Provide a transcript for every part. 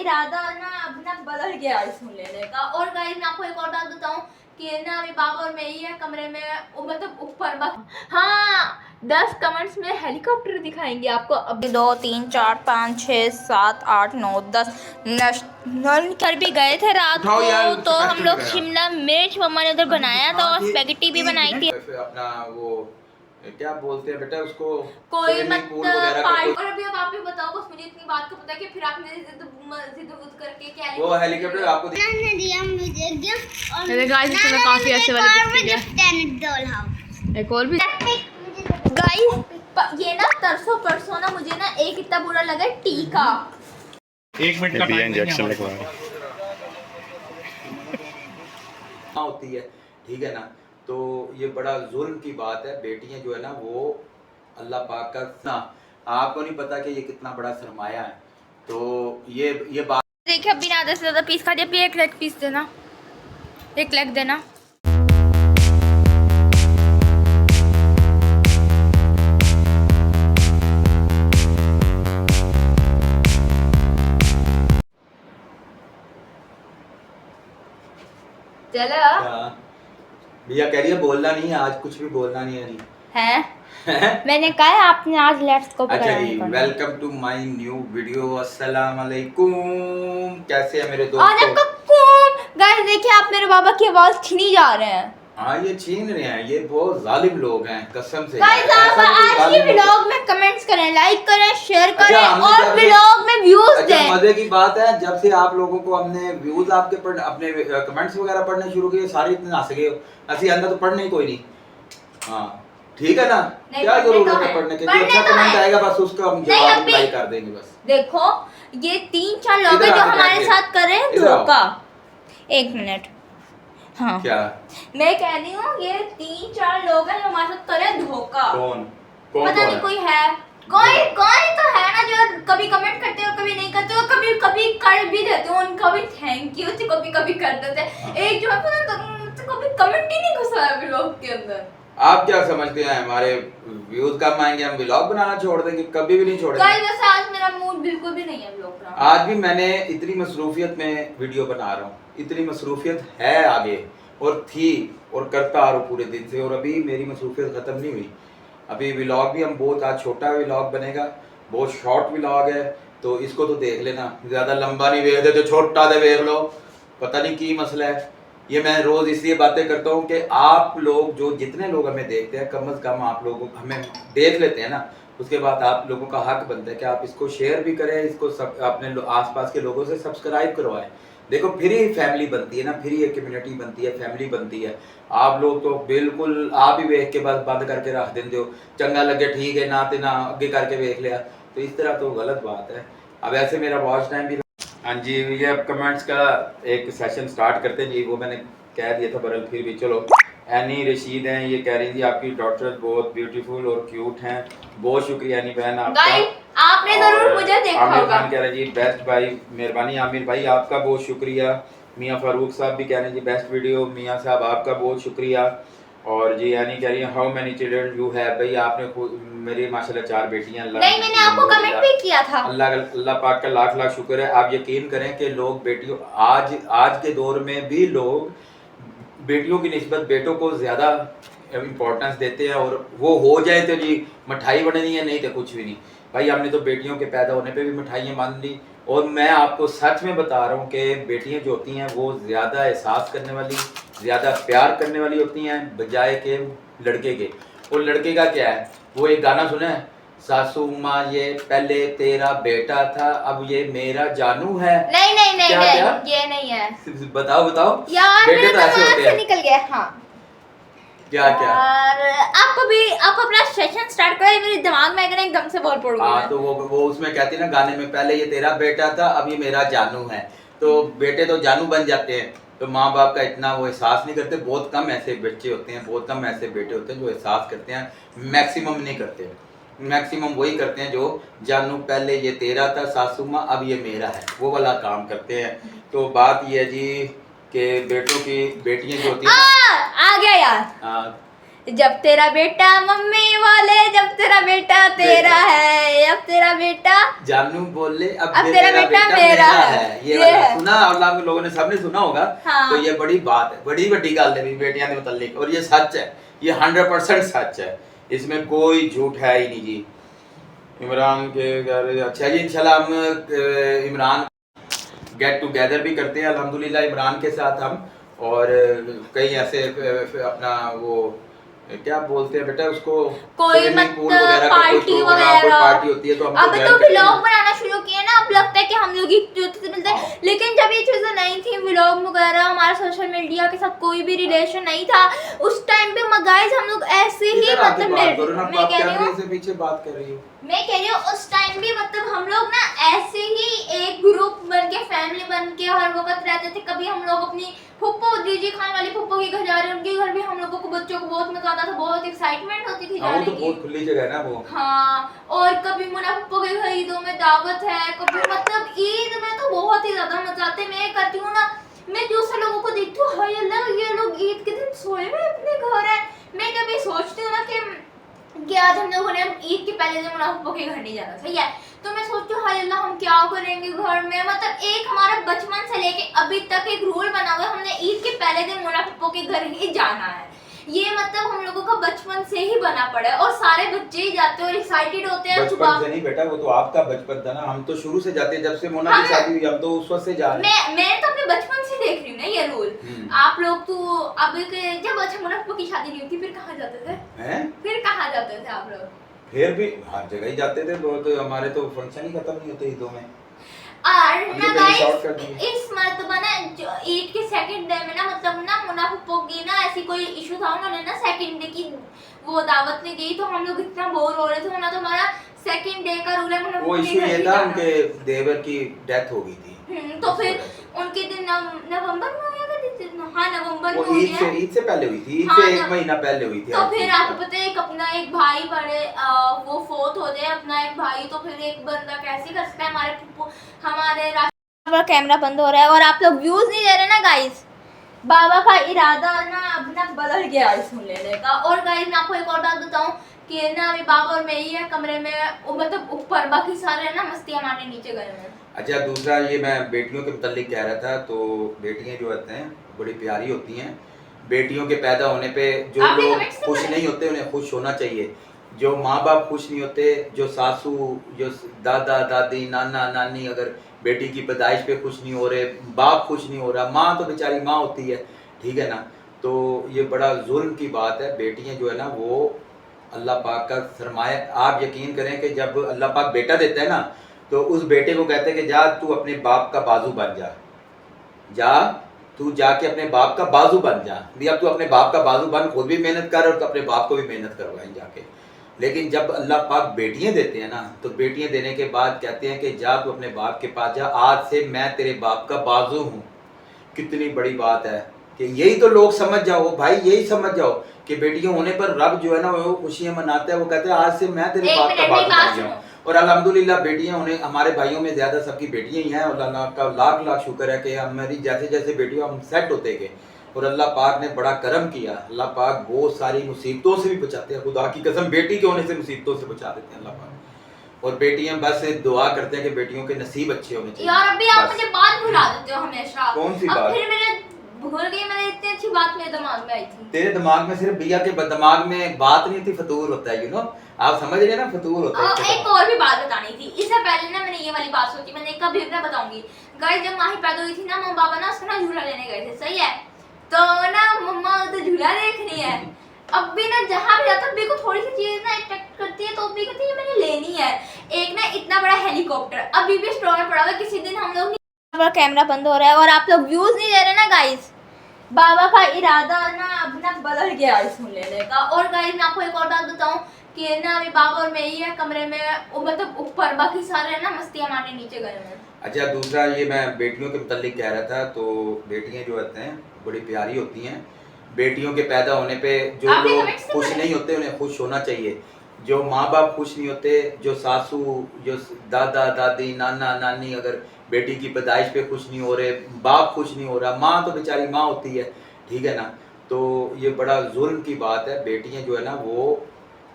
इरादा ना अब ना बदल गया आईफोन लेने का। और गाइस मैं आपको एक और बात बताऊं कि ना अभी बाबा और मैं ही है कमरे में, वो मतलब ऊपर बस। हाँ 10 कमेंट्स में हेलीकॉप्टर दिखाएंगे आपको। अभी 2 3 4 5 6 7 8 9 10 नेशनल कर भी गए थे रात को, तो हम लोग शिमला मिर्च मम्मा ने उधर बनाया था और स्पेगेटी भी बनाई थी। अपना वो क्या बोलते हैं बेटा उसको, कोई पूल वगैरह का कोई। और अभी अब आप ही बताओ, बस मुझे इतनी बात का पता है कि फिर आप मेरी जिद करके क्या वो हेलीकॉप्टर आपको दिया मुझे गिफ्ट और मेरे गाइस इसमें काफी ऐसे वाले गिफ्ट है। एक और भी गाइस ये ना परसों ना मुझे ना एक इतना बुरा लगा टीका। 1 मिनट का इंजेक्शन लगवाया होती है, ठीक है ना। तो ये बड़ा जुल्म की बात है, बेटियां जो है ना वो अल्लाह पाक का ना, आपको नहीं पता कि ये कितना बड़ा सरमाया है। तो ये बात देखिए अभी ना आधे से ज्यादा पीस खा दिया, अभी एक लेग पीस देना, एक लेग देना। चलो भैया कह रही है बोलना नहीं है आज, कुछ भी बोलना नहीं है। मैंने कहा है आपने आज लेट्स गो। अच्छा जी, welcome to my new video. अस्सलाम वालेकुम, कैसे है मेरे दोस्तों। गाइस देखिए आप मेरे बाबा की आवाज छीनी जा रहे हैं। हाँ ये छीन रहे हैं, ये बहुत जालिम लोग हैं कसम से। गाइस आप आज की व्लॉग में कमेंट्स करें, लाइक करें, शेयर करें और जब व्लॉग में व्यूज दें। मजे की बात है, जब से आप लोगों को हमने व्यूज आपके अपने कमेंट्स वगैरह पढ़ने शुरू किए, सारे इतने हंस गए हो। असली अंदर तो पढ़ने ही कोई नहीं। हाँ ठीक है ना, क्या जरूरत है पढ़ने की। जो अच्छा कमेंट आएगा बस उसका हम जवाब लाइक कर देंगे बस। देखो ये 3-4 लोग हैं जो हमारे साथ कर रहे हैं धोखा। 1 मिनट। हाँ क्या मैं कह रही हूँ, ये 3-4 लोग हैं जो हमारे साथ कर रहे हैं धोखा। कौन पता नहीं कोई है, कोई तो है ना जो कभी कमेंट करते हो कभी नहीं करते हो, कभी कभी कर भी देते हो, उनका भी थैंक यू, तो कभी कभी कर देते हैं। एक जो है तो कभी कमेंट ही नहीं घुसा है व्लॉग के अंदर। आप क्या समझते हैं हमारे व्यूज कम आएंगे हम व्लॉग बनाना छोड़ देंगे? कभी भी नहीं छोड़ेंगे। गाइस वैसे आज मेरा मूड बिल्कुल भी नहीं है व्लॉग बनाने। आज भी मैंने इतनी मसरूफियत में वीडियो बना रहा हूँ, इतनी मसरूफियत है आगे और थी और करता आ रहा हूँ पूरे दिन से, और अभी मेरी मसरूफियत खत्म नहीं हुई। अभी व्लॉग भी हम बहुत आज छोटा व्लॉग बनेगा, बहुत शॉर्ट व्लॉग है, तो इसको तो देख लेना। ज्यादा लंबा नहीं देख देते, छोटा दे देख लो, पता नहीं की मसला है। ये मैं रोज इसलिए बातें करता हूँ कि आप लोग जो जितने लोग हमें देखते हैं, कम से कम आप लोग हमें देख लेते हैं ना, उसके बाद आप लोगों का हक बनता है कि आप इसको शेयर भी करें, इसको सब अपने आसपास के लोगों से सब्सक्राइब करवाएं। देखो फिर ही फैमिली बनती है ना, फिर ही एक कम्युनिटी बनती है, फैमिली बनती है। आप लोग तो बिल्कुल आप ही वेख के बस बंद करके रख देते हो, चंगा लगे ठीक है ना, ते ना आगे करके वेख लिया, तो इस तरह तो गलत बात है। अब ऐसे मेरा वॉच टाइम भी। हाँ जी, ये अब कमेंट्स का एक सेशन स्टार्ट करते हैं जी। वो मैंने कह दिया था बरल फिर भी चलो। एनी रशीद हैं, ये कह रही थी आपकी डॉटर बहुत ब्यूटीफुल और क्यूट हैं। बहुत शुक्रिया एनी बहन आपका, आपने जरूर मुझे देखा होगा। कह रहे जी बेस्ट भाई, मेहरबानी आमिर भाई आपका बहुत शुक्रिया। मियाँ फारूक साहब भी कह रहे हैं जी बेस्ट वीडियो। मियाँ साहब आपका बहुत शुक्रिया। और जी यानी कह रही है how many children you have. भाई आपने मेरी माशाल्लाह 4 बेटियां। नहीं मैंने आपको कमेंट भी किया था। अल्लाह पाक का लाख लाख शुक्र है। आप यकीन करें कि लोग बेटियों आज के दौर में भी लोग बेटियों की निस्बत बेटों को ज्यादा इम्पोर्टेंस देते हैं, और वो हो जाए तो जी मिठाई बननी है, नहीं तो कुछ भी नहीं। भाई हमने तो बेटियों के पैदा होने पे भी मिठाइयाँ मान ली, और मैं आपको सच में बता रहा हूँ कि बेटियाँ जो होती हैं वो ज़्यादा एहसास करने वाली, ज़्यादा प्यार करने वाली होती हैं बजाय के लड़के के। और लड़के का क्या है, वो एक गाना सुना है, सासू माँ ये पहले तेरा बेटा था अब ये मेरा जानू है। नहीं क्या? ये नहीं है। बताओ यार बेटे तो ऐसे होते हैं। निकल गया। हाँ क्या और आप अपना सेशन स्टार्ट करें, मेरे दिमाग में अगर एकदम से बोल पड़ गया। हाँ तो वो उसमें कहती है ना गाने में, पहले ये तेरा बेटा था अब ये मेरा जानू है। तो बेटे तो जानू बन जाते हैं, तो माँ बाप का इतना वो एहसास नहीं करते। बहुत कम ऐसे बच्चे होते हैं, बहुत कम ऐसे बेटे होते हैं जो एहसास करते हैं, मैक्सिमम नहीं करते। मैक्सिमम वही करते हैं जो जानू पहले ये तेरा था सासू माँ अब ये मेरा है, वो वाला काम करते हैं। तो बात ये है जी कि बेटियां जो होती है आ गया यार। हाँ जब तेरा बेटा मम्मी वाले, जब तेरा बेटा तेरा है, अब तेरा बेटा जानू बोले अब तेरा बेटा मेरा है। ये ये वाला है। सुना और आप लोगों ने सबने सुना होगा। हाँ। तो ये बड़ी बात है, बड़ी बड़ी गल है भी बेटियां के मुतालिक, और ये सच है, ये 100% सच है, इसमें कोई झूठ है ही नहीं जी। इमरान के घर अच्छा जी, इंशाल्लाह हम इमरान गेट टुगेदर भी करते हैं अल्हम्दुलिल्लाह इमरान के साथ हम, और कई ऐसे अपना वो क्या बोलते हैं बेटा उसको, कोई swimming pool मतलब वगैरह का कोई पार्टी प्रोग्राम, कोई वगैरह। पार्टी होती है तो हम अब join तो करते हैं। व्लॉग बनाना शुरू किए ना, अब लगता है कि हम लोग ही से मिलते हैं, हाँ। लेकिन जब ये चीजें नहीं थी, व्लॉग वगैरह, हमारा सोशल मीडिया के साथ कोई भी रिलेशन नहीं था उस टाइम पे। गाइस हम लोग ऐसे ही इधर आके मतलब बात करो ना, मैं आप कह रही कैमरे हूँ से पीछे बात कर रही हो। मैं कह रही हूँ उस टाइम भी मतलब हम लोग ना ऐसे ही एक ग्रुप बन के, फैमिली बन के हर वक्त रहते थे। कभी हम लोग अपनी फुप्पो दीजी खान वाली फुप्पो के घर जा रहे हैं, उनके घर भी हम लोगों को बच्चों को बहुत मजा आता था, बहुत एक्साइटमेंट होती थी हाँ, जाने वो तो की। बहुत खुली जगह है ना वो। हाँ, और कभी मुना फुप्पो के घर ईदों में दावत है, कभी मतलब ईद में तो बहुत ही ज्यादा मजा आते। मैं करती हूँ ना, मैं दूसरे लोगों को देखती हूँ, हाय अल्लाह ये लोग ईद के दिन सोए हुए अपने घर है। मैं कभी सोचती हूँ ना कि आज हम लोगों ने ईद के पहले दिन मुना फुप्पो के घर नहीं जाना, सही है, तो मैं सोचती हूँ हाय अल्लाह हम क्या करेंगे घर में। मतलब एक हमारा बचपन से लेके अभी तक एक रूल बना हुआ है, हमने ईद के पहले दिन मुना फुप्पो के घर ही जाना है। ये मतलब हम लोगों का बचपन से ही बना पड़ा है, और सारे बच्चे ही जाते हैं और एक्साइटेड होते हैं बचपन से नहीं बेटा, वो तो आपका बचपन था ना, हम तो शुरू से जाते हैं, जब से मोना की शादी हुई हम तो उस वक्त से जा रहे हैं। मैं तो अपने बचपन से देख रही हूँ ना ये रूल। आप लोग तो अब जब अच्छा मुना फुप्पो की शादी नहीं हुई थी फिर कहाँ जाते थे? हैं? फिर कहाँ जाते थे आप लोग? फिर भी हर जगह ही जाते थे, बहुत हमारे तो फंक्शन ही खत्म नहीं होते ईदों में। और ये ना पहले शॉर्ट गाइस कर दिए। इस मर्तबा ना ईद के सेकंड डे में ना मतलब ना मुना फुप्पो की ना ऐसी कोई इशू था, उन्होंने ना सेकंड डे की वो दावत में गई, तो हम लोग इतना बोर हो रहे थे, वरना तो हमारा सेकंड डे का रूल है मुना वो फुप्पो के इशू घर ये ही था जाना। उनके देवर की डेथ हो गई थी। तो फिर उनके दिन नवंबर में हो गया था, हाँ नवंबर वो में हो गया। ईद से पहले हुई थी, ईद हाँ, से एक महीना पहले हुई थी। तो फिर आपको पता है अपना एक भाई बड़े वो फोर्थ हो जाए अपना एक भाई, तो फिर एक बंदा कैसे कर सकता है। हमारे कैमरा बंद हो रहा है और आप लोग व्यूज नहीं दे रहे ना गाइस। बाबा का इरादा ना अब ना बदल गया है सुन लेने का। और गाइस मैं आपको एक और बात बताऊं कि ना अभी बाबा और मैं ही है कमरे में, मतलब ऊपर, बाकी सारे ना मस्तियां मारने नीचे गए हैं। अच्छा, दूसरा ये मैं बेटियों के मुतालिक कह रहा था, तो बेटियां जो होते हैं बड़ी प्यारी होती हैं। बेटियों के पैदा होने पे जो आपने लोग comments तो खुश करे? नहीं होते उन्हें खुश होना चाहिए। जो माँ बाप खुश नहीं होते, जो सासू, जो दादा दादी, नाना नानी अगर बेटी की पैदाइश पे खुश नहीं हो रहे, बाप खुश नहीं हो रहा, माँ तो बेचारी माँ होती है, ठीक है ना। तो ये बड़ा जुल्म की बात है। बेटियां जो है ना वो अल्लाह पाक का सरमाया। आप यकीन करें कि जब अल्लाह पाक बेटा देता है ना, तो उस बेटे को कहते हैं कि जा तू अपने बाप का बाजू बन जा तू जाके अपने बाप का बाजू बन जा। अब तू अपने बाप का बाजू बन, खुद भी मेहनत कर और तो अपने बाप को भी मेहनत करवाएं जाके। लेकिन जब अल्लाह पाक बेटियां देते हैं ना, तो बेटियां देने के बाद कहते हैं कि जा तू अपने बाप के पास जा, आज से मैं तेरे बाप का बाजू हूँ। कितनी बड़ी बात है कि यही तो लोग समझ जाओ भाई, यही समझ जाओ कि बेटियां होने पर रब जो है ना वो खुशियां मनाता है। वो कहते हैं आज से मैं तेरे बाप का बाजू बन गया। और अल्हम्दुलिल्लाह बेटियां होने, हमारे भाइयों में ज़्यादा सबकी बेटियां ही हैं, और अल्लाह का लाख लाख शुक्र है कि हमारी जैसे जैसे बेटियों हम सेट होते गए, और अल्लाह पाक ने बड़ा करम किया। अल्लाह पाक बहुत सारी मुसीबतों से भी बचाते हैं, खुदा की कसम बेटी के होने से मुसीबतों से बचा देते हैं अल्लाह पाक। और बेटियां बस दुआ करते हैं कि बेटियों के नसीब अच्छे होने चाहिए। यार अभी आप मुझे बात भुला देते हो हमेशा। कौन सी अब बात? फिर मैंने भूल गई, मैंने इतनी अच्छी बात मेरे दिमाग में आई थी। तेरे दिमाग में सिर्फ बिया के दिमाग में बात नहीं थी, फतूर होता है, यू नो, आप समझ रहे ना, फतूर होता है इसके एक दिमाग। और भी बात बतानी थी। इससे पहले ना मैंने ये वाली बात सोची, मैंने कभी भी ना बताऊंगी। गाइस जब माही पैदा हुई थी ना, मम्मा पापा ना उसका ना झूला लेने गए थे, सही है, तो ना मम्मा तो झूला देखनी है। अब भी ना जहाँ भी जाता है को थोड़ी सी चीज ना अट्रैक्ट करती है, तो भी कहती है मैंने लेनी है। एक ना इतना बड़ा हेलीकॉप्टर अभी भी स्टोर में पड़ा हुआ है। किसी दिन हम लोग कैमरा बंद हो रहा है और आप लोग व्यूज नहीं दे रहे ना गाइस। बाबा का इरादा ना अब ना बदल गया है सुन लेने का। और गाइस मैं आपको एक और बात बताऊं कि ना अभी बाबा और मैं ही है कमरे में, मतलब ऊपर, बाकी सारे ना मस्तियां मारने नीचे गए हैं। अच्छा, दूसरा ये मैं बेटियों के मुतालिक कह रहा था, तो बेटियां जो होते हैं बड़ी प्यारी होती हैं। बेटियों के पैदा होने पे जो आपने लोग comments तो खुश करे? नहीं होते उन्हें खुश होना चाहिए। जो माँ बाप खुश नहीं होते, जो सासू, जो दादा दादी, नाना नानी अगर बेटी की पैदाइश पे खुश नहीं हो रहे, बाप खुश नहीं हो रहा, माँ तो बेचारी माँ होती है, ठीक है ना। तो ये बड़ा जुल्म की बात है। बेटियां जो है ना वो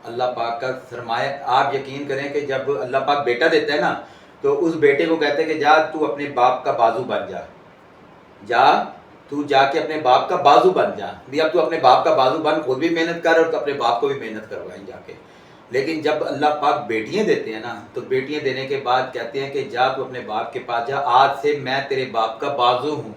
अल्लाह पाक का सरमाया। आप यकीन करें कि जब अल्लाह पाक बेटा देता है ना तो उस बेटे को कहते हैं कि जा तू अपने बाप का बाजू बन जा, जा तू जाके अपने बाप का बाजू बन जा। भी अब तू अपने बाप का बाजू बन, खुद भी मेहनत कर और तो अपने बाप को भी मेहनत करवाएं जाके। लेकिन जब अल्लाह पाक बेटियां देते हैं ना तो बेटियां देने के बाद कहते हैं कि जा तू अपने बाप के पास जा, आज से मैं तेरे बाप का बाजू हूँ।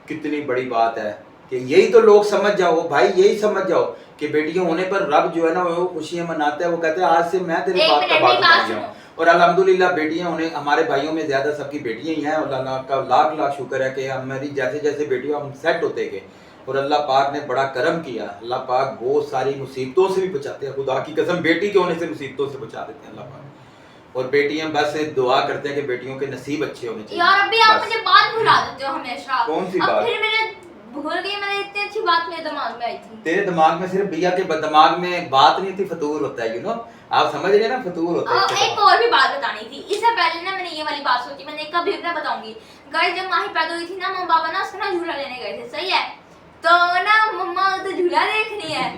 कितनी बड़ी बात है कि यही तो लोग समझ जाओ भाई, यही समझ जाओ कि बेटियां होने पर रब जो है ना वो खुशियां मनाता है। वो कहते हैं आज से मैं तेरे बाप का बाजू बन गया हूँ। और अल्हम्दुलिल्लाह बेटियां होने, हमारे भाइयों में ज्यादा सबकी बेटियां ही हैं और अल्लाह का लाख लाख शुक्र है कि हमारी जैसे जैसे बेटियां हम सेट होते गए और अल्लाह पाक ने बड़ा करम किया। अल्लाह पाक बहुत सारी मुसीबतों से भी बचाते हैं, खुदा की कसम बेटी के होने से मुसीबतों से बचा देते हैं अल्लाह पाक। और बेटियां बस दुआ करते हैं कि बेटियों के नसीब अच्छे होने चाहिए। यार अभी आप मुझे बात भुला देते हो हमेशा। कौन सी अब बात? फिर मैंने भूल गई, मैंने इतनी अच्छी बात मेरे दिमाग में आई थी। तेरे दिमाग में सिर्फ बिया के दिमाग में बात नहीं थी, फतूर होता है, यू नो। आप समझ रहे हैं ना, फतूर होता है। एक और भी बात बतानी थी। इससे पहले ना मैंने ये वाली बात सोची, मैंने कभी भी ना बताऊंगी। गाइस जब माही पैदा हुई थी ना, मम्मा पापा ना उसका ना झूला लेने गए थे, सही है। तो ना मम्मा तो झूला देखनी है।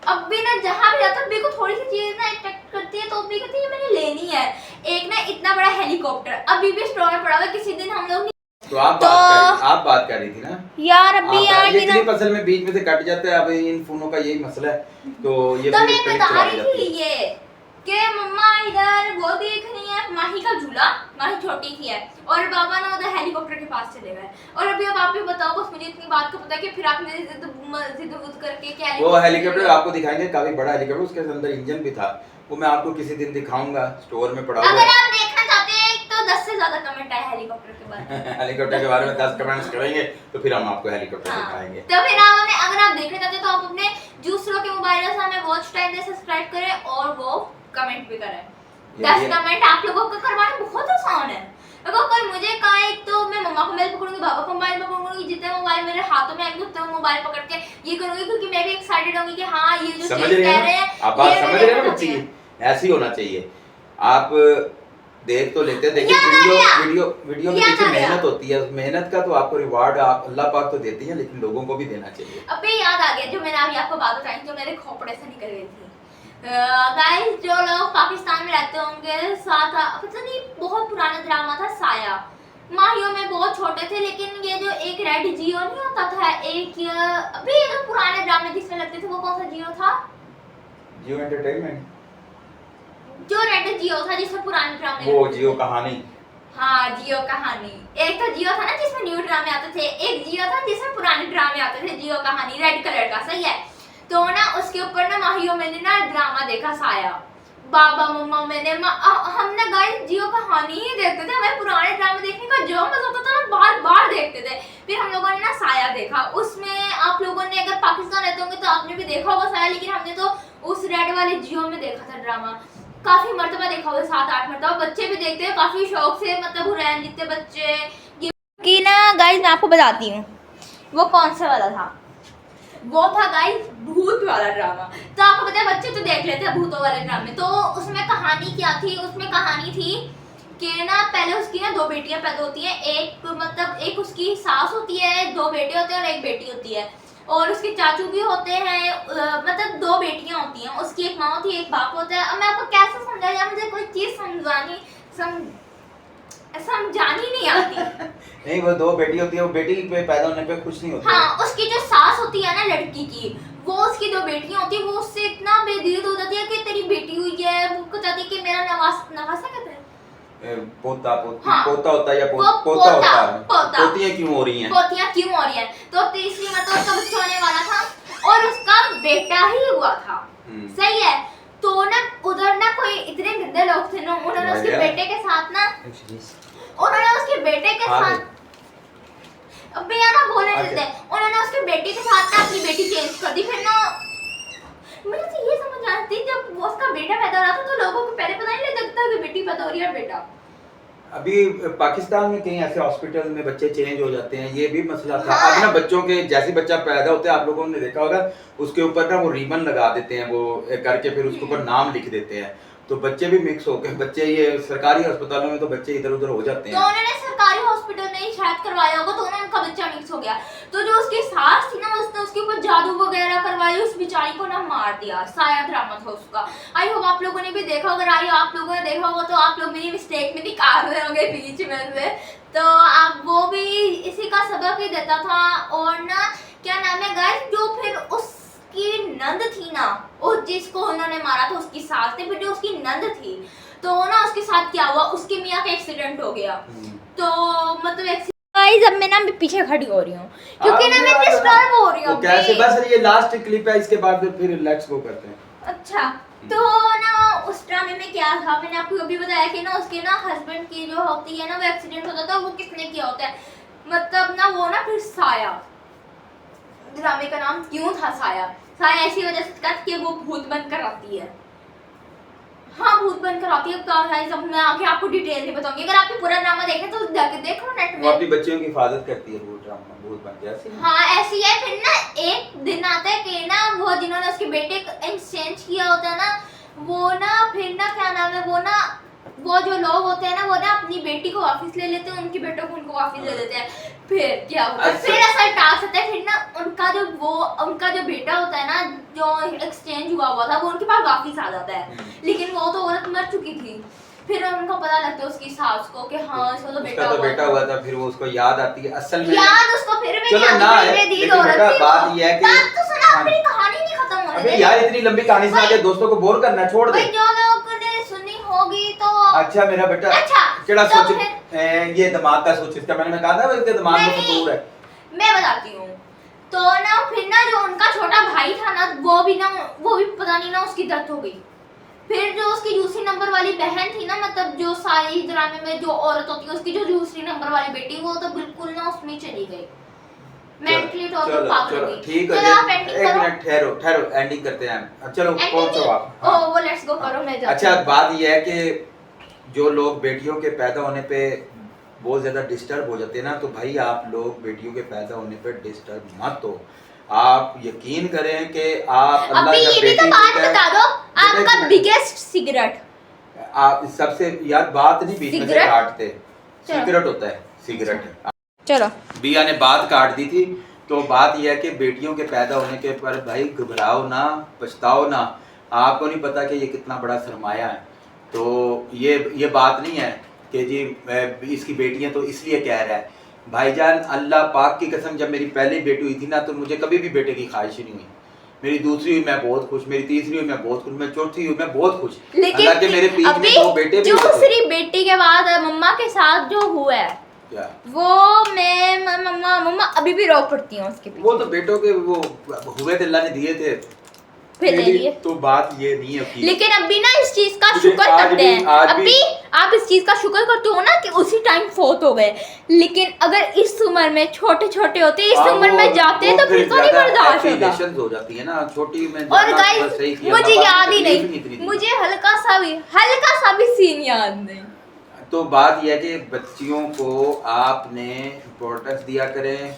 अब भी ना जहाँ भी जाता भी को थोड़ी सी चीज ना अट्रैक्ट करती है तो भी कहती है मैंने लेनी है। एक ना इतना बड़ा हेलीकॉप्टर अभी भी स्टोर में पड़ा हुआ है। किसी दिन हम लोग तो आप बात कर रही थी ना यार अभी यार ये क्लिप असल में बीच में से कट जाता है। अब इन फोनों का यही मसला है। तो ये तो फिर मैं क्लिप बता चला रही जाती थी है। ये कि मम्मा इधर वो देख रही है माही का झूला। माही छोटी सी है और बाबा ना उधर हेलीकॉप्टर के पास चले गए। और अभी अब आप भी बताओ, बस मुझे इतनी बात का पता है कि फिर आपने जिद बुद करके क्या वो हेलीकॉप्टर आपको दिखाएंगे, काफी बड़ा हेलीकॉप्टर, उसके अंदर इंजन भी था। वो मैं आपको किसी दिन दिखाऊंगा, स्टोर में पड़ा हुआ अगर है। आप देखना चाहते हैं तो 10 से ज्यादा कमेंट आए हेलीकॉप्टर के बारे में। हेलीकॉप्टर के बारे में 10 कमेंट्स करेंगे तो फिर हम आपको हेलीकॉप्टर दिखाएंगे। तो फिर आप हमें, अगर आप देखना चाहते हैं तो आप अपने दूसरों के मोबाइल से हमें वॉच टाइम दे, सब्सक्राइब करें और वो कमेंट भी करें। 10 कमेंट आप लोगों को करवाना बहुत आसान है। अगर कोई मुझे कहे तो मैं मम्मा को मोबाइल पकड़ूंगी, पापा को मोबाइल पकड़ूंगी, जितने मोबाइल मेरे हाथों में आएंगे उतने मोबाइल पकड़ के ये करूंगी, क्योंकि मैं भी एक्साइटेड होंगी कि हाँ ये जो समझ चीज रहे कह हैं रहे हैं आप बात समझ रहे हैं ना बच्ची, ऐसे ही होना चाहिए। आप देख तो लेते हैं, देखिए वीडियो के पीछे मेहनत होती है। उस मेहनत का तो आपको रिवार्ड आप अल्लाह पाक तो देती है, लेकिन लोगों को भी देना चाहिए। अभी याद आ गया जो मैंने अभी आपको बात बताई जो मेरे खोपड़े से निकल गई थी। गाइस जो लोग पाकिस्तान में रहते होंगे, साथ पता नहीं बहुत पुराना ड्रामा था साया। माहियों में बहुत छोटे थे, लेकिन ये जो एक रेड जियो नहीं होता था, एक अभी ये जो पुराने ड्रामे जिसमें लगते थे वो कौन सा जियो था? जियो एंटरटेनमेंट, जो रेड जियो था जिसमें पुराने ड्रामे वो जियो कहानी। हाँ जियो कहानी। एक तो जियो था ना जिसमें न्यू ड्रामे आते थे, एक जियो था जिसमें पुराने ड्रामे आते थे, जियो कहानी रेड कलर का, सही है। तो ना उसके ऊपर ना माहियों मैंने ना ड्रामा देखा साया। बाबा मम्मा मैंने हम ना गाइस जियो कहानी ही देखते थे। हमें पुराने ड्रामे देखने का जो मजा होता था ना बार बार देखते थे। फिर हम लोगों ने ना साया देखा। उसमें आप लोगों ने अगर पाकिस्तान रहते होंगे तो आपने भी देखा होगा साया, लेकिन हमने तो उस रेड वाले जियो में देखा था ड्रामा। काफी मर्तबा देखा हुआ, 7-8 मर्तबा। बच्चे भी देखते हैं काफी शौक से, मतलब हुरैन जितने बच्चे कि ना गाइस मैं आपको बताती हूँ वो कौन सा वाला था। वो था गाइस भूत वाला ड्रामा। तो आपको पता है बच्चे तो देख लेते हैं भूतों वाले ड्रामे। तो उसमें कहानी क्या थी? उसमें कहानी थी कि ना पहले उसकी ना 2 बेटियां पैदा होती हैं। एक मतलब एक उसकी सास होती है, 2 बेटे होते हैं और एक बेटी होती है। और उसके चाचू भी होते हैं, मतलब 2 बेटियां होती हैं। उसकी एक माँ होती है, एक बाप होता है। अब मैं आपको कैसे समझाया, मुझे कोई चीज समझानी नहीं आती। नहीं, वो 2 बेटी होती है, वो बेटी पे पैदा होने पे खुश नहीं होती। हाँ, उसकी जो सास होती है ना लड़की की, वो उसकी 2 बेटियां होती है, वो उससे इतना बेदीद हो जाती है कि तेरी बेटी हुई है। वो चाहती है कि मेरा नवासा कहते हैं पोता पोती, हाँ, पोता होता है या पोता होता है। पोतियां क्यों हो रही हैं? पोतियां क्यों हो रही हैं? तो तीसरी मतलब उसका बच्चा होने वाला था और उसका बेटा ही हुआ था, सही है। तो ना उधर ना कोई इतने गंदे लोग थे ना, उन्होंने उसके बेटे के साथ ना अबे यार ना बोलने देते, उन्होंने उसके बेटे के साथ ना अपनी बेटी चेंज कर दी। फिर ना मुझे तो ये समझ आती जब वो उसका बेटा पैदा हो रहा था तो लोगों को पहले पता नहीं लगता कि बेटी पैदा हो रही है बेटा। अभी पाकिस्तान में कहीं ऐसे हॉस्पिटल में बच्चे चेंज हो जाते हैं, ये भी मसला था। हाँ। अब ना बच्चों के जैसे बच्चा पैदा होता है, आप लोगों ने देखा होगा, उसके ऊपर ना वो रिबन लगा देते हैं, वो करके फिर उसके ऊपर नाम लिख देते हैं। तो बच्चे भी मिक्स हो गए। बच्चे ये सरकारी अस्पतालों में तो बच्चे इधर उधर हो जाते हैं। तो उन्होंने सरकारी हॉस्पिटल में ही शायद करवाया होगा, तो उनका बच्चा मिक्स हो गया। तो जो उसकी सास थी ना, वो उसने उसके ऊपर जादू वगैरह करवाई, उस बेचारी को ना मार दिया। साया ड्रामा था उसका। आई होप आप लोगों ने भी देखा, अगर आप लोगों ने देखा होगा तो आप लोग मेरी मिस्टेक में निकाल रहे होंगे बीच में से, तो आप वो भी इसी का सबक ही देता था। और ना क्या नाम है गाइस, जो फिर उसकी नंद थी ना, उस जिसको उन्होंने मारा था उसकी सास थी, फिर जो उसकी नंद थी, तो ना उसके साथ क्या हुआ, उसके मियाँ का एक्सीडेंट हो गया। तो मतलब गाइस अब मैं ना पीछे खड़ी हो रही हूँ क्योंकि ना मैं डिस्टर्ब हो रही हूँ। कैसे, बस ये लास्ट क्लिप है, इसके बाद फिर लेट्स गो करते हैं। अच्छा, तो ना उस ड्रामे में क्या था, मैंने आपको अभी बताया कि ना उसके ना हस्बैंड की जो होती है ना वो एक्सीडेंट होता था। वो किसने किया होता है, मतलब ना वो ना फिर साया, ड्रामे का नाम क्यों था साया, साया ऐसी वजह से था कि वो भूत बनकर आती है। हाँ, भूत बनकर आती है। अब मैं आगे आपको डिटेल नहीं बताऊंगी, अगर आपने पूरा ड्रामा देखा तो जाके देखो नेट में। वो अपनी बच्चियों की हिफाजत करती है, वो ड्रामा भूत बन गया ऐसे। हाँ ऐसी है। फिर ना एक दिन आता है कि ना वो जिन्होंने उसके बेटे को एक्सचेंज किया होता है ना, वो ना फिर ना क्या नाम है, वो जो लोग होते हैं ना वो ना अपनी बेटी को वापस ले लेते हैं, उनके बेटों को उनको वापस ले लेते हैं। फिर क्या होता है, फिर ऐसा टास्क आता है, फिर ना उनका जो बेटा होता है ना जो एक्सचेंज हुआ था वो उनके पास वापस आ जाता है, लेकिन वो तो औरत मर चुकी थी। फिर उनको पता लगता है उसकी सास को कि हाँ इसका तो बेटा हुआ था। फिर वो उसको याद आती है, असल में याद उसको फिर भी चलो ना है, लेकिन बेटा बात ये है कि बात तो सुना, अपनी कहानी नहीं खत्म होने अबे यार इतनी लंबी कहानी सुना के दोस्तों को बोर करना छोड़ दे। जो लोगों ने सुनी होगी तो अच्छा मेरा बेटा, अच्छा केड़ा तो सोच ये दिमाग का सोच, इसका मैंने कहा था इसके दिमाग में फतूर है। मैं बताती हूँ। तो ना फिर ना जो उनका छोटा भाई था ना वो भी पता नहीं ना उसकी डेथ हो गई। फिर जो उसकी दूसरी नंबर वाली बहन थी ना, मतलब जो सारी ड्रामे में जो औरत होती है उसकी जो दूसरी नंबर वाली बेटी, वो तो बिल्कुल ना उसमें चली गई, मेंटली तो पागल हो गई। ठीक है, एक मिनट ठहरो एंडिंग करते हैं। चलो पहुंचो आप। ओ वो लेट्स गो करो, मैं जाती अच्छा बात ये है कि जो लोग बेटियों के पैदा होने पे बहुत ज्यादा डिस्टर्ब हो जाते हैं ना, तो भाई आप लोग बेटियों के पैदा होने पे डिस्टर्ब मत हो। आप यकीन करें कि आप अल्लाह अभी का ये भी तो बात बता दो, आपका बिगेस्ट सिगरेट। आप सबसे यार बात नहीं बीच में से काटते, सिगरेट होता है सिगरेट। चलो बिया ने बात काट दी थी। तो बात यह है कि बेटियों के पैदा होने के पर भाई घबराओ ना, पछताओ ना। आपको नहीं पता कि ये कितना बड़ा सरमाया है। तो ये बात नहीं है कि जी इसकी बेटियां तो इसलिए कह रहा है। भाईजान अल्लाह पाक की कसम, जब मेरी पहली बेटी हुई थी ना तो मुझे कभी भी बेटे की ख्वाहिश नहीं हुई। मेरी दूसरी हुई मैं बहुत खुश, मेरी तीसरी हुई मैं बहुत खुश, मैं चौथी हुई मैं बहुत खुश। लेकिन के मेरे बीच में दो बेटे भी दूसरी बेटी के बाद मम्मा के साथ जो हुआ है क्या, वो मैं मम्मा अभी भी रो पड़ती हूँ उसके पीछे। वो तो बेटों के वो हुए थे, अल्लाह ने दिए थे, फिर ले लिए। तो बात ये नहीं है। लेकिन अभी ना इस चीज का शुक्र करते हैं, अभी आप इस चीज का शुक्र करते हो ना कि उसी टाइम फोत हो गए। लेकिन अगर इस उम्र में छोटे छोटे होते, इस उम्र में जाते तो फिर तो नहीं बर्दाश्त होता, हो जाती है ना छोटी में। और गाइस मुझे याद ही नहीं, मुझे हल्का सा भी सीन याद नहीं। तो बात यह है कि बच्चियों को आपने इम्पोर्टेंस दिया करें।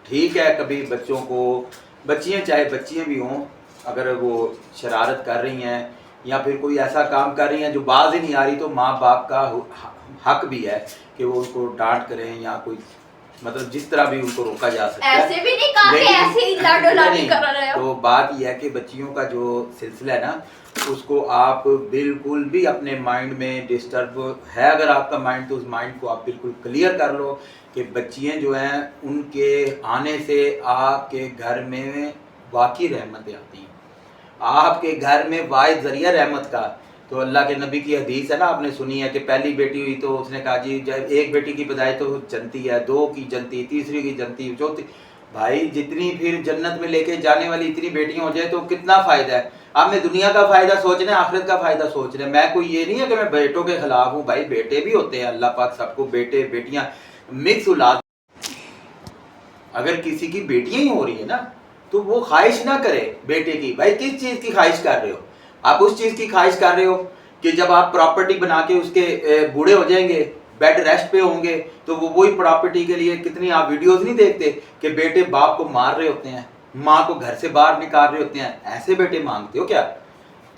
ठीक है, कभी बच्चों को, बच्चियां चाहे बच्चियां भी हों, अगर वो शरारत कर रही हैं या फिर कोई ऐसा काम कर रही हैं जो बाज ही नहीं आ रही, तो माँ बाप का हक भी है कि वो उनको डांट करें या कोई मतलब जिस तरह भी उनको रोका जा सकता है। ऐसे भी नहीं कहा कि ऐसे ही लाडो-लाडी कर रहे हो। तो बात यह है कि बच्चियों का जो सिलसिला है ना, उसको आप बिल्कुल भी अपने माइंड में डिस्टर्ब है अगर आपका माइंड, तो उस माइंड को आप बिल्कुल क्लियर कर लो कि बच्चियाँ जो हैं उनके आने से आपके घर में वाकई रहमतें आती हैं, आपके घर में वाहिद जरिया रहमत का। तो अल्लाह के नबी की हदीस है ना, आपने सुनी है कि पहली बेटी हुई तो उसने कहा जी जब एक बेटी की बजाय तो जनती है, दो की जनती, तीसरी की जनती, चौथी। भाई जितनी फिर जन्नत में लेके जाने वाली इतनी बेटियां हो जाए तो कितना फ़ायदा है। अब मैं दुनिया का फ़ायदा सोच रहे हैं, आखिरत का फ़ायदा सोच रहे हैं। मैं कोई ये नहीं है कि मैं बेटों के खिलाफ हूँ, भाई बेटे भी होते हैं, अल्लाह पाक सबको बेटे बेटियां मिक्स औलाद। अगर किसी की बेटियां ही हो रही है ना तो वो ख्वाहिश ना करे बेटे की। भाई किस चीज़ की ख्वाहिश कर रहे हो आप? उस चीज़ की ख्वाहिश कर रहे हो कि जब आप प्रॉपर्टी बना के उसके बूढ़े हो जाएंगे, बेड रेस्ट पे होंगे, तो वो वही प्रॉपर्टी के लिए कितनी आप वीडियोस नहीं देखते कि बेटे बाप को मार रहे होते हैं, माँ को घर से बाहर निकाल रहे होते हैं। ऐसे बेटे मांगते हो क्या?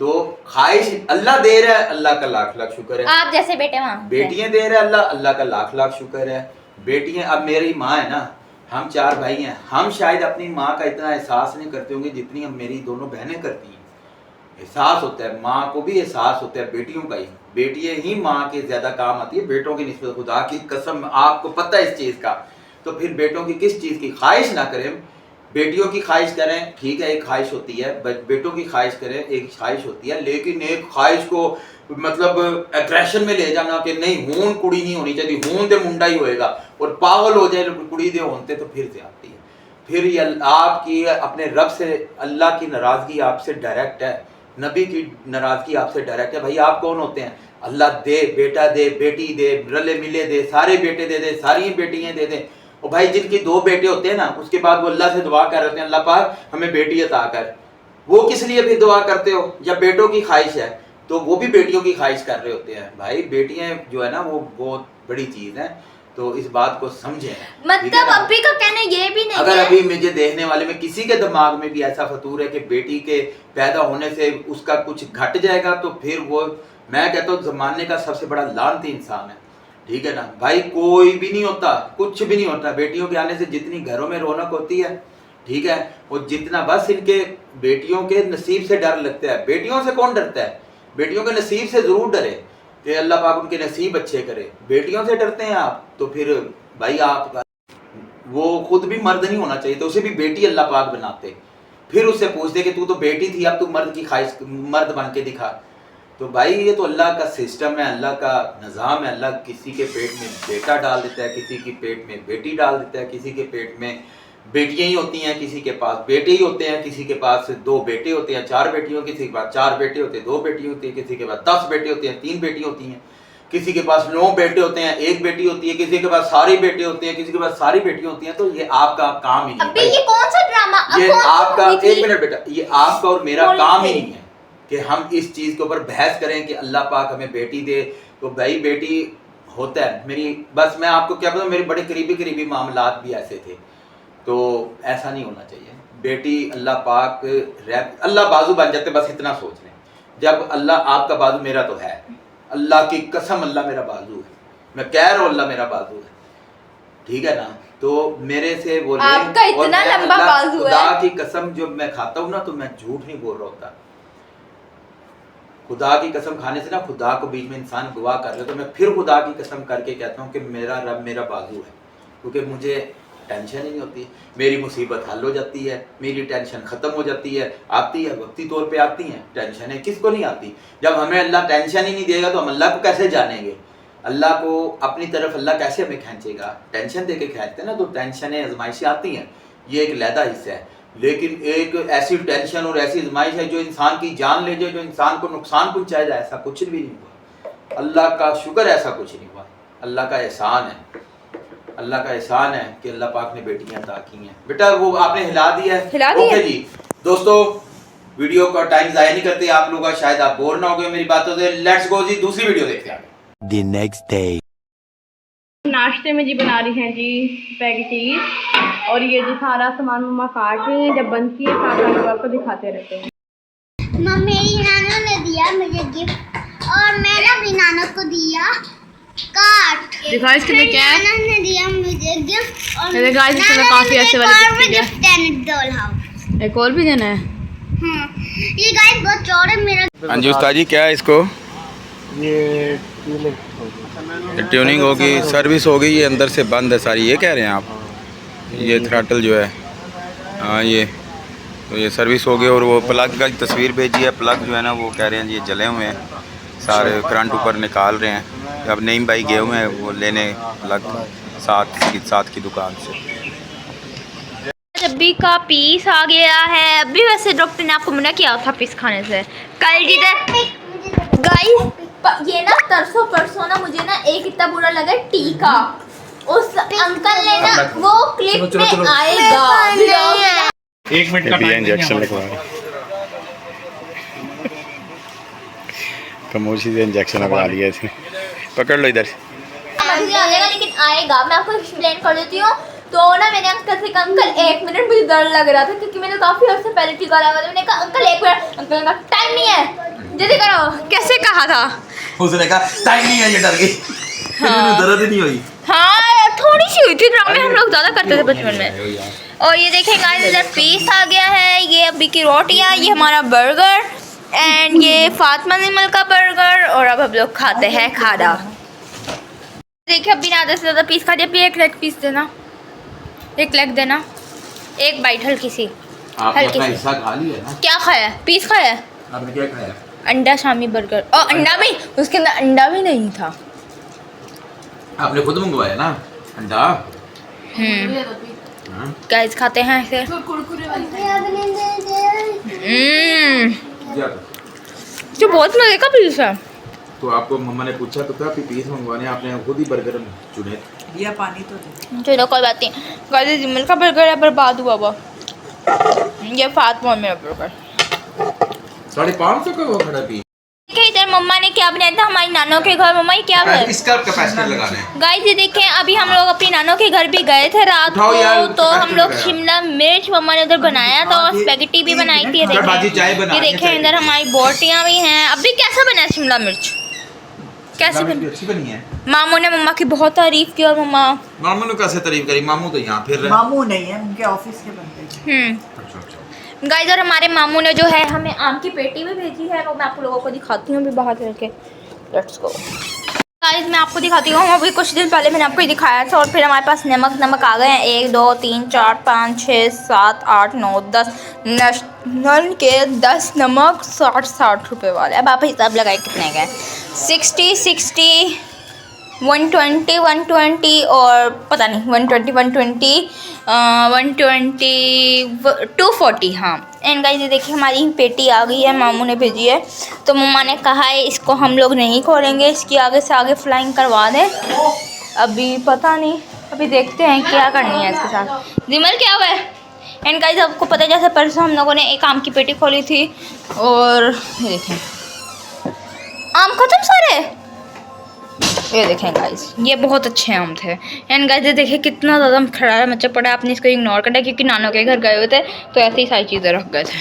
तो ख्वाहिश अल्लाह दे रहा है, अल्लाह का लाख लाख शुक्र है। आप जैसे बेटे मांगते हैं, बेटियां दे रहे हैं अल्लाह, अल्लाह का लाख लाख शुक्र है। बेटियां, अब मेरी माँ है ना, हम 4 भाई हैं। हम शायद अपनी माँ का इतना एहसास नहीं करते होंगे जितनी हम मेरी दोनों बहनें करती हैं। एहसास होता है, माँ को भी एहसास होता है बेटियों का ही। बेटियाँ ही माँ के ज़्यादा काम आती है बेटों की निस्बत। खुदा की कसम आपको पता है इस चीज़ का, तो फिर बेटों की किस चीज़ की ख्वाहिश ना करें। बेटियों की ख्वाहिश करें, ठीक है, एक ख्वाहिश होती है, बेटों की ख्वाहिश करें, एक ख्वाहिश होती है, लेकिन एक ख्वाहिश को मतलब एग्रेशन में ले जाना कि नहीं हून कुड़ी नहीं होनी चाहिए, हून तो मुंडा ही होएगा, और पागल हो जाए कुड़ी दे होते, तो फिर से आती है। फिर ये आपकी अपने रब से, अल्लाह की नाराज़गी आपसे डायरेक्ट है, नबी की नाराज़गी आपसे डायरेक्ट है। भाई आप कौन होते हैं? अल्लाह दे, बेटा दे, बेटी दे, रले मिले दे, सारे बेटे दे दे, सारी बेटियाँ दे दे। और भाई जिनकी 2 बेटे होते हैं ना, उसके बाद वो अल्लाह से दुआ कर रहे हैं, अल्लाह पाक हमें बेटी अता कर। वो किस लिए भी दुआ करते हो? जब बेटों की ख्वाहिश है तो वो भी बेटियों की ख्वाहिश कर रहे होते हैं। भाई बेटियां जो है ना वो बहुत बड़ी चीज़ है, तो इस बात को समझें। मतलब अभी का कहना ये भी नहीं अगर है। अभी मुझे देखने वाले में किसी के दिमाग में भी ऐसा फतूर है कि बेटी के पैदा होने से उसका कुछ घट जाएगा, तो फिर वो, मैं कहता हूँ ज़माने का सबसे बड़ा लानती इंसान है। ठीक है ना भाई, कोई भी नहीं होता, कुछ भी नहीं होता। बेटियों के आने से जितनी घरों में रौनक होती है, ठीक है, और जितना बस इनके बेटियों के नसीब से डर लगता है। बेटियों से कौन डरता है? बेटियों के नसीब से ज़रूर डरे कि अल्लाह पाक उनके नसीब अच्छे करे। बेटियों से डरते हैं आप, तो फिर भाई आप, वो खुद भी मर्द नहीं होना चाहिए, तो उसे भी बेटी अल्लाह पाक बनाते। फिर उससे पूछते कि तू तो बेटी थी, अब तू मर्द की ख्वाहिश, मर्द बन के दिखा। तो भाई ये तो अल्लाह का सिस्टम है, अल्लाह का निज़ाम है। अल्लाह किसी के पेट में बेटा डाल देता है, किसी के पेट में बेटी डाल देता है, किसी के पेट में बेटियां ही होती हैं, किसी के पास बेटे ही होते हैं, किसी के पास 2 बेटे होते हैं, 4 बेटियों, किसी के पास 4 बेटे होते हैं, 2 बेटी होती है, किसी के पास 10 बेटे होते हैं, 3 बेटी होती हैं, किसी के पास 9 बेटे होते हैं, 1 बेटी होती है, किसी के पास सारी बेटे होते हैं, किसी के पास सारी बेटी होती हैं। तो ये आपका काम ही नहीं अभी ये कौन सा ड्रामा, ये आपका, 1 मिनट बेटा, ये आपका और मेरा काम ही नहीं है कि हम इस चीज़ के ऊपर बहस करें कि अल्लाह पाक हमें बेटी दे। तो भाई बेटी होता है मेरी, बस मैं आपको क्या बताऊँ, मेरे बड़े करीबी मामलात भी ऐसे थे, तो ऐसा नहीं होना चाहिए। बेटी अल्लाह पाक अल्लाह बाजू बन जाते, बस इतना सोच लें। जब अल्लाह आपका बाजू, मेरा तो है, अल्लाह की कसम अल्लाह मेरा बाजू है, मैं कह रहा हूँ अल्लाह मेरा बाजू है, ठीक है ना। तो मेरे से वो आपका इतना लंबा बाजू है, खुदा की कसम जब मैं खाता हूँ ना तो मैं झूठ नहीं बोल रहा होता। खुदा की कसम खाने से ना खुदा को बीच में इंसान गवाह कर ले, तो मैं फिर खुदा की कसम करके कहता हूँ कि मेरा रब मेरा बाजू है, क्योंकि मुझे टेंशन ही नहीं होती। मेरी मुसीबत हल हो जाती है, मेरी टेंशन ख़त्म हो जाती है, आती है वक्ती तौर पे आती हैं। टेंशन है किसको नहीं आती? जब हमें अल्लाह टेंशन ही नहीं देगा तो हम अल्लाह को कैसे जानेंगे? अल्लाह को अपनी तरफ अल्लाह कैसे हमें खींचेगा? टेंशन दे के खींचते हैं ना, तो टेंशनें आजमाइशें आती हैं, ये एक लहदा हिस्सा है। लेकिन एक ऐसी टेंशन और ऐसी आजमाइश है जो इंसान की जान ले जाए, जो इंसान को नुकसान पहुँचाए जाए, ऐसा कुछ भी नहीं हुआ। अल्लाह का शुक्र, ऐसा कुछ नहीं हुआ। अल्लाह का एहसान है, अल्लाह का एहसान है कि अल्लाह पाक ने बेटियां अता की हैं। बेटा वो आपने हिला दिया है, ओके जी। दोस्तों वीडियो का टाइम ज़ाया नहीं करते आप लोग, शायद आप बोर ना हो गए मेरी बातों से। लेट्स गो जी, दूसरी वीडियो देखते हैं। The next day. नाश्ते में जी बना रही हैं जी पैकेटीज, और ये जो सारा सामान मम्मा काट रही हैं, जब बनती है साथ आपको दिखाते रहते हैं। मेरी नाना ने दिया मुझे गिफ्ट, और मैंने अपनी नाना को दिया कार्ड। दिखाओ इसके लिए क्या है। नाना ने दिया मुझे गिफ्ट, और ये गाइस इसके लिए काफी ऐसे वाले गिफ्ट है। डॉल हाउस एक और भी देना है। ये गाइस बहुत चौड़ा मेरा। हाँ जी उस्ताद जी, क्या है इसको? ये ट्यूनिंग होगी, सर्विस होगी, ये अंदर से बंद है सारी, ये कह रहे हैं आप? ये थ्रॉटल जो है, हाँ ये तो ये सर्विस हो गई। और वो प्लग का तस्वीर भेजी है, प्लग जो है ना वो कह रहे हैं ये जले हुए हैं, सारे करंट ऊपर निकाल रहे हैं। अब नईम भाई गए हुए हैं वो लेने प्लग साथ की दुकान से। अभी का पीस आ गया है। अभी वैसे डॉक्टर ने आपको मना किया था पीस खाने से कल जिधर। गाइस ये ना परसों ना मुझे ना एक इतना बुरा लगा टीका, उस अंकल ने ना वो क्लिप में आएगा। 1 मिनट का इंजेक्शन लगवा रहे कमोशी से इंजेक्शन लगवा लिया इसने। पकड़ लो इधर। लेकिन आएगा, मैं आपको एक्सप्लेन कर देती हूँ। तो ना मैंने अंकल से कहा अंकल 1 मिनट, मुझे डर लग रहा था क्योंकि मैंने काफ़ी अर्से पहले टीका लगा था। मैंने कहा अंकल 1 मिनट, अंकल का टाइम नहीं है, जल्दी करो। कैसे कहा था उसने कहा टाइम नहीं है, ये डर गई। हाँ। दर्द ही नहीं हुई। हाँ थोड़ी सी हुई थी, ड्रामे हम लोग ज़्यादा करते थे बचपन में। और ये देखें गाइस इधर पीस आ गया है, ये अभी की रोटियाँ, ये हमारा बर्गर एंड ये फातिमा निमल का बर्गर। और अब हम लोग खाते हैं खाना। देखिए अभी ना आधे से ज़्यादा पीस खा दिया, अभी एक लेग पीस देना, एक लेग देना, एक बाइट हल्की सी। आपने अपना हिस्सा खा लिया ना? क्या खाया? पीस खाया? आपने क्या खाया? अंडा शामी बर्गर। और अंडा भी, उसके अंदर अंडा भी नहीं था। आपने खुद मंगवाया ना अंडा? गाइस खाते हैं ऐसे। जो बहुत मजे का पीस है। तो आपको मम्मा ने पूछा तो था कि पीस मंगवाने, आपने खुद ही बर्गर चुने। लिया पानी तो दे। चलो कोई बात नहीं। गाइस जिमल का बर्गर है बर्बाद हुआ हुआ। ये फातिमा मेरा बर्गर 550 का वो खड़ा पीस। इधर मम्मा ने क्या बनाया था हमारी नानों के घर। मम्मा ये क्या है? इसका कैपेसिटर लगाना है। गाइस ये देखें अभी हम लोग अपनी नानों के घर भी गए थे रात उठाओ यार, को, तो हम लोग लगाया। शिमला मिर्च मम्मा ने उधर बनाया था और स्पेगेटी भी बनाई थी। ये बाजी चाय बना देखें, ये देखें इधर हमारी बोटियाँ भी हैं। अभी कैसा बना है शिमला मिर्च? कैसे बनी? अच्छी बनी है। मामू ने मम्मा की बहुत तारीफ की और मम्मा मामू ने कैसे तारीफ करी? मामू तो यहाँ फिर रहे। मामू नहीं है, उनके ऑफिस के बंदे हैं। गाइस और हमारे मामू ने जो है हमें आम की पेटी भी भेजी है, वो मैं आप लोगों को दिखाती हूँ अभी बाहर करके। लेट्स गो गाइस, मैं आपको दिखाती हूँ। अभी कुछ दिन पहले मैंने आपको दिखाया था और फिर हमारे पास नमक आ गए हैं। 1 2 3 4 5 6 7 8 9 10 नेशनल के 10 नमक 60 रुपए वाले। अब आप हिसाब लगाए कितने गए? 60 60 120 120 और पता नहीं 120 120 120 240। हाँ एंड गाइस ये देखिए हमारी पेटी आ गई है, मामू ने भेजी है। तो मम्मा ने कहा है इसको हम लोग नहीं खोलेंगे, इसकी आगे से आगे फ्लाइंग करवा दें। अभी पता नहीं, अभी देखते हैं क्या करनी है इसके साथ। जिमल क्या हुआ है? एंड गाइस आपको पता है जैसे परसों हम लोगों ने एक आम की पेटी खोली थी और ये देखें आम खत्म सारे। ये देखें गाइस ये बहुत अच्छे आम थे। एंड गाइस ये देखें कितना ज़्यादा खरारा मचा पड़ा है। आपने इसको इग्नोर करना क्योंकि नानों के घर गए हुए थे तो ऐसे ही सारी चीज़ें रख गए थे।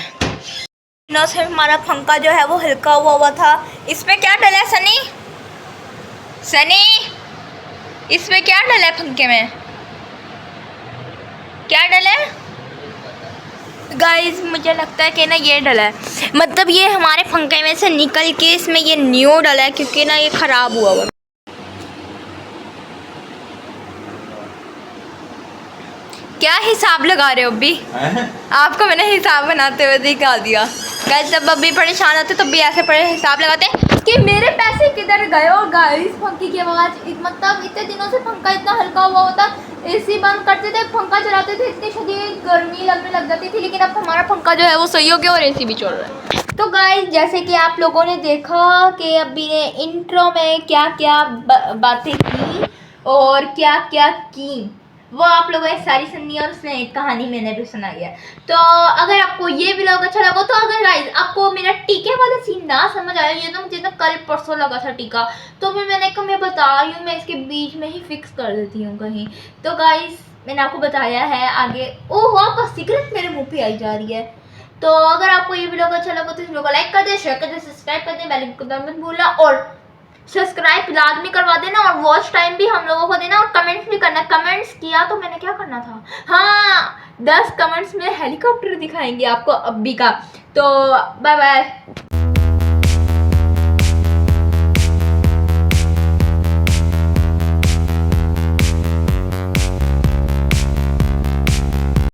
ना से हमारा पंखा जो है वो हल्का हुआ था। इसमें क्या डला है सनी? सनी इसमें क्या डला है? पंखे में क्या डला है? गाइस मुझे लगता है कि ना ये डला है, मतलब ये हमारे पंखे में से निकल के इसमें ये न्यू डला है क्योंकि ना ये ख़राब हुआ हुआ। क्या हिसाब लगा रहे हो अभी? आपको मैंने हिसाब बनाते हुए दिखा दिया। गाइस जब अभी परेशान होते तब भी ऐसे हिसाब लगाते कि मेरे पैसे किधर गए। और गाइस पंखे की आवाज़, मतलब इतने दिनों से पंखा इतना हल्का हुआ होता, एसी बंद करते थे पंखा चलाते थे, इतनी शदीद गर्मी लगने लग जाती थी। लेकिन अब हमारा पंखा जो है वो सही हो गया और एसी भी चल रहा है। तो गाइस जैसे कि आप लोगों ने देखा कि अभी ने इंट्रो में क्या क्या बातें की और क्या क्या की वो आप लोगों ने सारी सुनी और उसमें एक कहानी मैंने भी सुनाई है। तो अगर आपको ये व्लॉग अच्छा लगा तो अगर गाइस आपको मेरा टीके वाला सीन ना समझ आया, ये तो मुझे ना कल परसों लगा था टीका, तो फिर मैंने कहा मैं बता रही हूँ, मैं इसके बीच में ही फिक्स कर देती हूँ कहीं। तो गाइस मैंने आपको बताया है आगे। ओह आपका सीक्रेट मेरे मुँह पे आई जा रही है। तो अगर आपको ये व्लॉग अच्छा लगा तो इस वीडियो को लाइक कर दे, शेयर कर दे, सब्सक्राइब कर दे, बेल आइकन दबाना मत भूलना और सब्सक्राइब लाजमी करवा देना और वॉच टाइम भी हम लोगों को देना और कमेंट्स भी करना। कमेंट्स किया तो मैंने क्या करना था, हाँ 10 कमेंट्स में हेलीकॉप्टर दिखाएंगे आपको अब्बी का। तो बाय बाय।